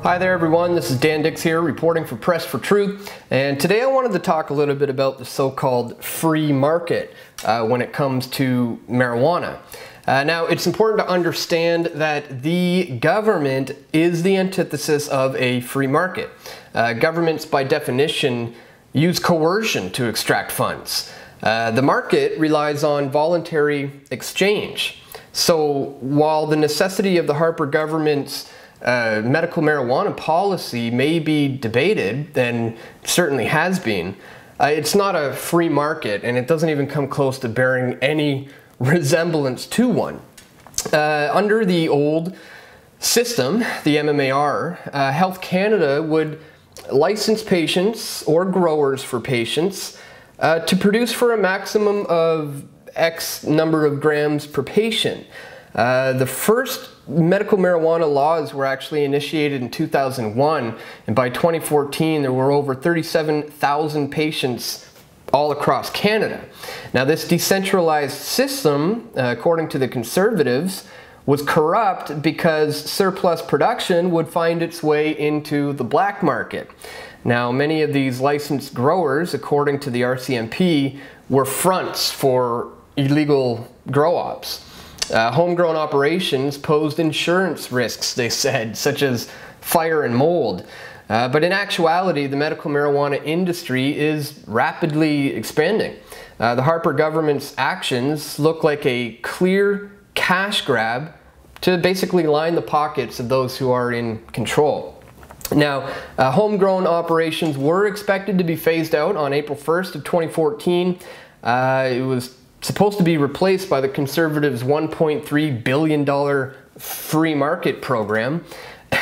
Hi there everyone, this is Dan Dix here reporting for Press for Truth, and today I wanted to talk a little bit about the so-called free market when it comes to marijuana. Now it's important to understand that the government is the antithesis of a free market. Governments by definition use coercion to extract funds. The market relies on voluntary exchange. So while the necessity of the Harper government's medical marijuana policy may be debated, and certainly has been, it's not a free market, and it doesn't even come close to bearing any resemblance to one. Under the old system, the MMAR, Health Canada would license patients or growers for patients to produce for a maximum of X number of grams per patient. The first medical marijuana laws were actually initiated in 2001, and by 2014 there were over 37,000 patients all across Canada. Now this decentralized system, according to the Conservatives, was corrupt because surplus production would find its way into the black market. Now many of these licensed growers, according to the RCMP, were fronts for illegal grow-ops. Homegrown operations posed insurance risks, they said, such as fire and mold. But in actuality, the medical marijuana industry is rapidly expanding. The Harper government's actions look like a clear cash grab to basically line the pockets of those who are in control. Now, homegrown operations were expected to be phased out on April 1st of 2014. It was supposed to be replaced by the Conservatives' $1.3 billion free market program,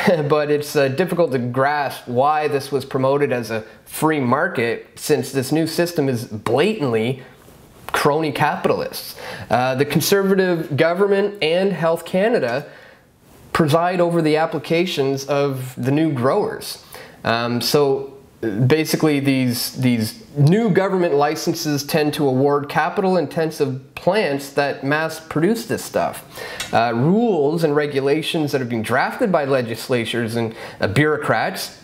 but it's difficult to grasp why this was promoted as a free market, since this new system is blatantly crony capitalists. The Conservative government and Health Canada preside over the applications of the new growers. So basically these new government licenses tend to award capital-intensive plants that mass produce this stuff. Rules and regulations that are being drafted by legislatures and bureaucrats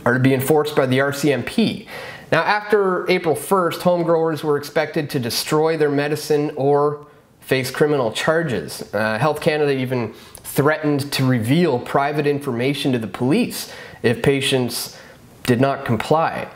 are to be enforced by the RCMP. Now after April 1st, home growers were expected to destroy their medicine or face criminal charges. Health Canada even threatened to reveal private information to the police if patients did not comply.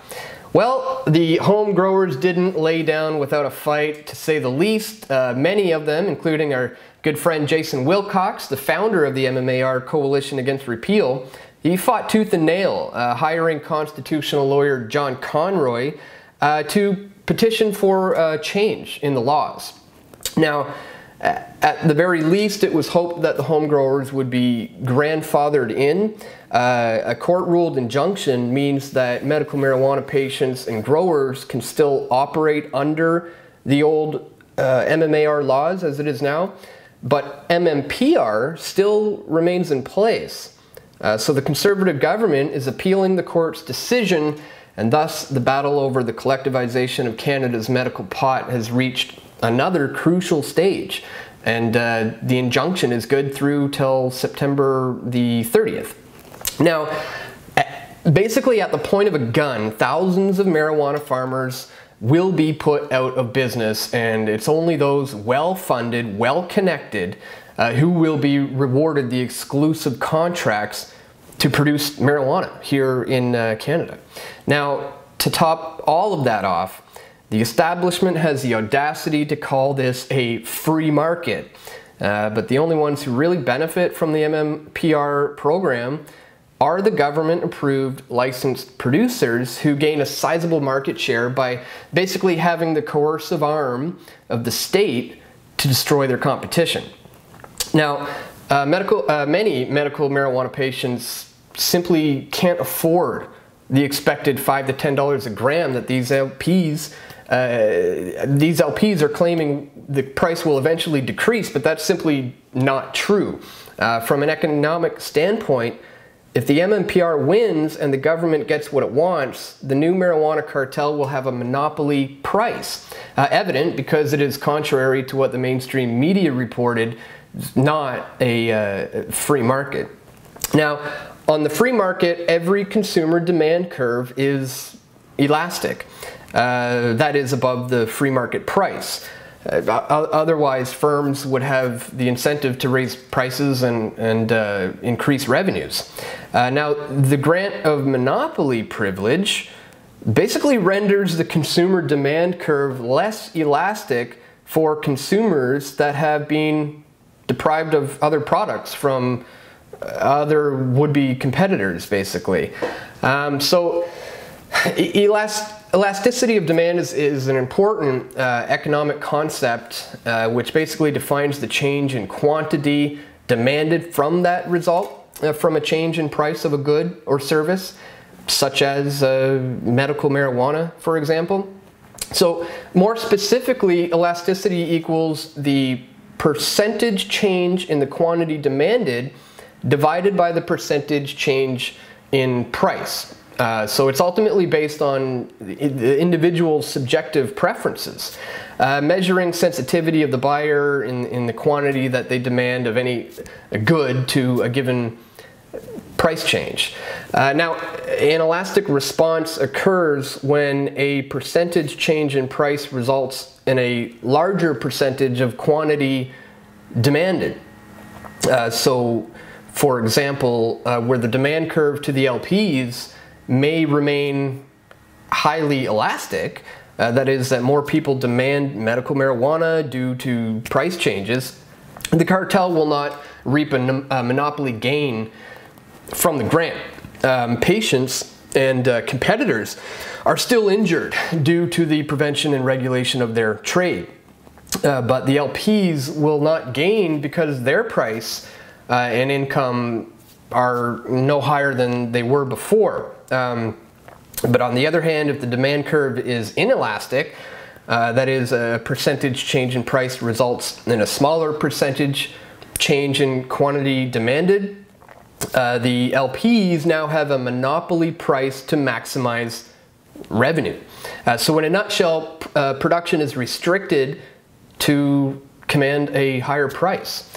Well, the home growers didn't lay down without a fight, to say the least. Many of them, including our good friend Jason Wilcox, the founder of the MMAR Coalition Against Repeal, he fought tooth and nail, hiring constitutional lawyer John Conroy to petition for change in the laws. Now, at the very least, it was hoped that the home growers would be grandfathered in. A court-ruled injunction means that medical marijuana patients and growers can still operate under the old MMAR laws as it is now, but MMPR still remains in place. So the Conservative government is appealing the court's decision, and thus the battle over the collectivization of Canada's medical pot has reached another crucial stage, and the injunction is good through till September the 30th. Now, basically at the point of a gun, thousands of marijuana farmers will be put out of business, and it's only those well-funded, well-connected who will be rewarded the exclusive contracts to produce marijuana here in Canada. Now, to top all of that off, the establishment has the audacity to call this a free market, but the only ones who really benefit from the MMPR program are the government-approved licensed producers, who gain a sizable market share by basically having the coercive arm of the state to destroy their competition. Now, many medical marijuana patients simply can't afford the expected $5 to $10 a gram that these LPs are claiming the price will eventually decrease, but that's simply not true. From an economic standpoint, if the MMPR wins and the government gets what it wants, the new marijuana cartel will have a monopoly price. Evident because it is contrary to what the mainstream media reported, not a free market. Now, On the free market, every consumer demand curve is elastic. That is above the free market price. Otherwise, firms would have the incentive to raise prices and increase revenues. Now, the grant of monopoly privilege basically renders the consumer demand curve less elastic for consumers that have been deprived of other products from other would-be competitors, basically. So elasticity of demand is an important economic concept which basically defines the change in quantity demanded from that result, from a change in price of a good or service, such as medical marijuana, for example. So more specifically, elasticity equals the percentage change in the quantity demanded divided by the percentage change in price. So it's ultimately based on the individual's subjective preferences, measuring sensitivity of the buyer in the quantity that they demand of any good to a given price change. Now, an elastic response occurs when a percentage change in price results in a larger percentage of quantity demanded. So, for example, where the demand curve to the LPs may remain highly elastic, that is, that more people demand medical marijuana due to price changes, the cartel will not reap a monopoly gain from the grant. Patients and competitors are still injured due to the prevention and regulation of their trade. But the LPs will not gain because their price and income are no higher than they were before. But on the other hand, if the demand curve is inelastic, that is, a percentage change in price results in a smaller percentage change in quantity demanded, the LPs now have a monopoly price to maximize revenue. So in a nutshell, production is restricted to command a higher price.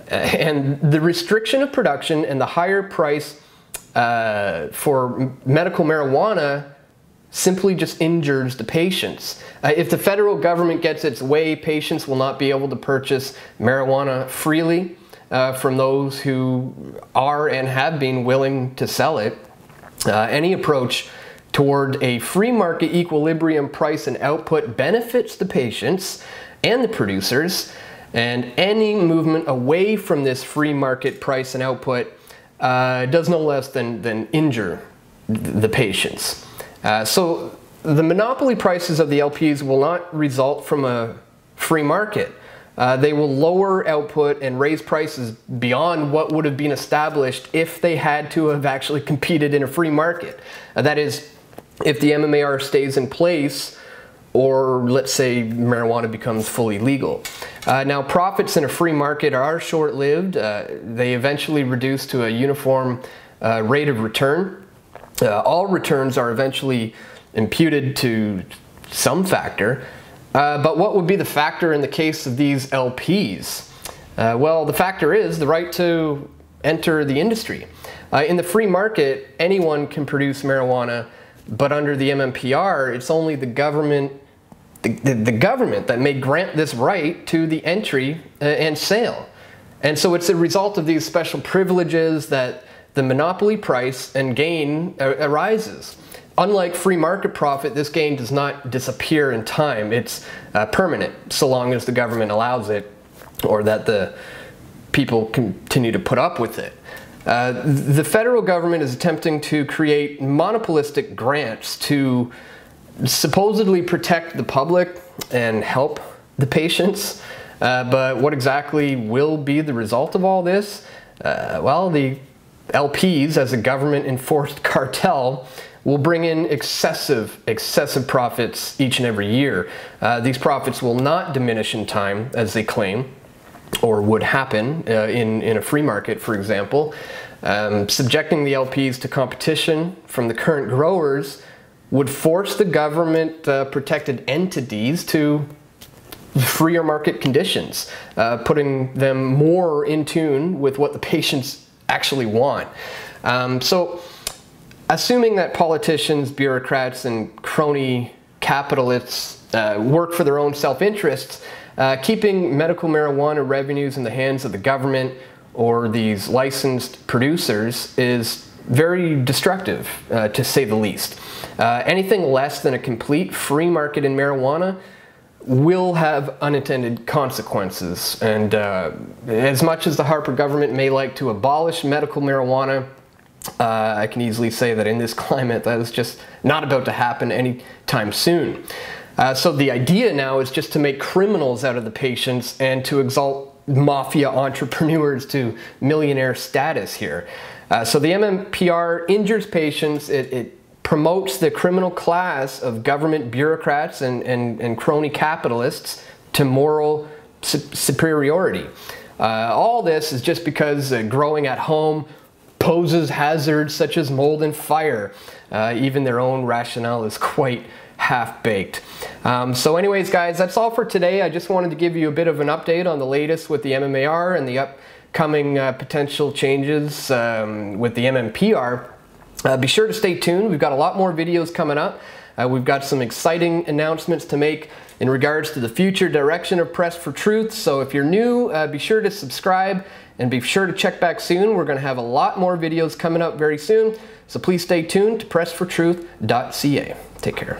And the restriction of production and the higher price for medical marijuana simply just injures the patients. If the federal government gets its way, patients will not be able to purchase marijuana freely from those who are and have been willing to sell it. Any approach toward a free market equilibrium price and output benefits the patients and the producers, and any movement away from this free market price and output does no less than injure the patients. So the monopoly prices of the LPs will not result from a free market. They will lower output and raise prices beyond what would have been established if they had to have actually competed in a free market. That is, if the MMAR stays in place, or let's say marijuana becomes fully legal. Now, profits in a free market are short-lived. They eventually reduce to a uniform rate of return. All returns are eventually imputed to some factor. But what would be the factor in the case of these LPs? Well, the factor is the right to enter the industry. In the free market, anyone can produce marijuana, but under the MMPR, it's only the government that may grant this right to the entry and sale. And so it's a result of these special privileges that the monopoly price and gain arises. Unlike free market profit, this gain does not disappear in time. It's permanent, so long as the government allows it, or that the people continue to put up with it. The federal government is attempting to create monopolistic grants to supposedly protect the public and help the patients. But what exactly will be the result of all this? Well, the LPs, as a government-enforced cartel, will bring in excessive profits each and every year. These profits will not diminish in time, as they claim, or would happen in a free market, for example. Subjecting the LPs to competition from the current growers would force the government-protected entities to freer market conditions, putting them more in tune with what the patients actually want. So assuming that politicians, bureaucrats, and crony capitalists work for their own self-interests, keeping medical marijuana revenues in the hands of the government or these licensed producers is very destructive, to say the least. Anything less than a complete free market in marijuana will have unintended consequences. And as much as the Harper government may like to abolish medical marijuana, I can easily say that in this climate that is just not about to happen anytime soon. So the idea now is just to make criminals out of the patients and to exalt mafia entrepreneurs to millionaire status here. So the MMPR injures patients, it promotes the criminal class of government bureaucrats and crony capitalists to moral superiority. All this is just because growing at home poses hazards such as mold and fire. Even their own rationale is quite half-baked. So anyways, guys, that's all for today. I just wanted to give you a bit of an update on the latest with the MMAR and the upcoming potential changes with the MMPR. Be sure to stay tuned. We've got a lot more videos coming up. We've got some exciting announcements to make in regards to the future direction of Press for Truth. So if you're new, be sure to subscribe and be sure to check back soon. We're going to have a lot more videos coming up very soon. So please stay tuned to pressfortruth.ca. Take care.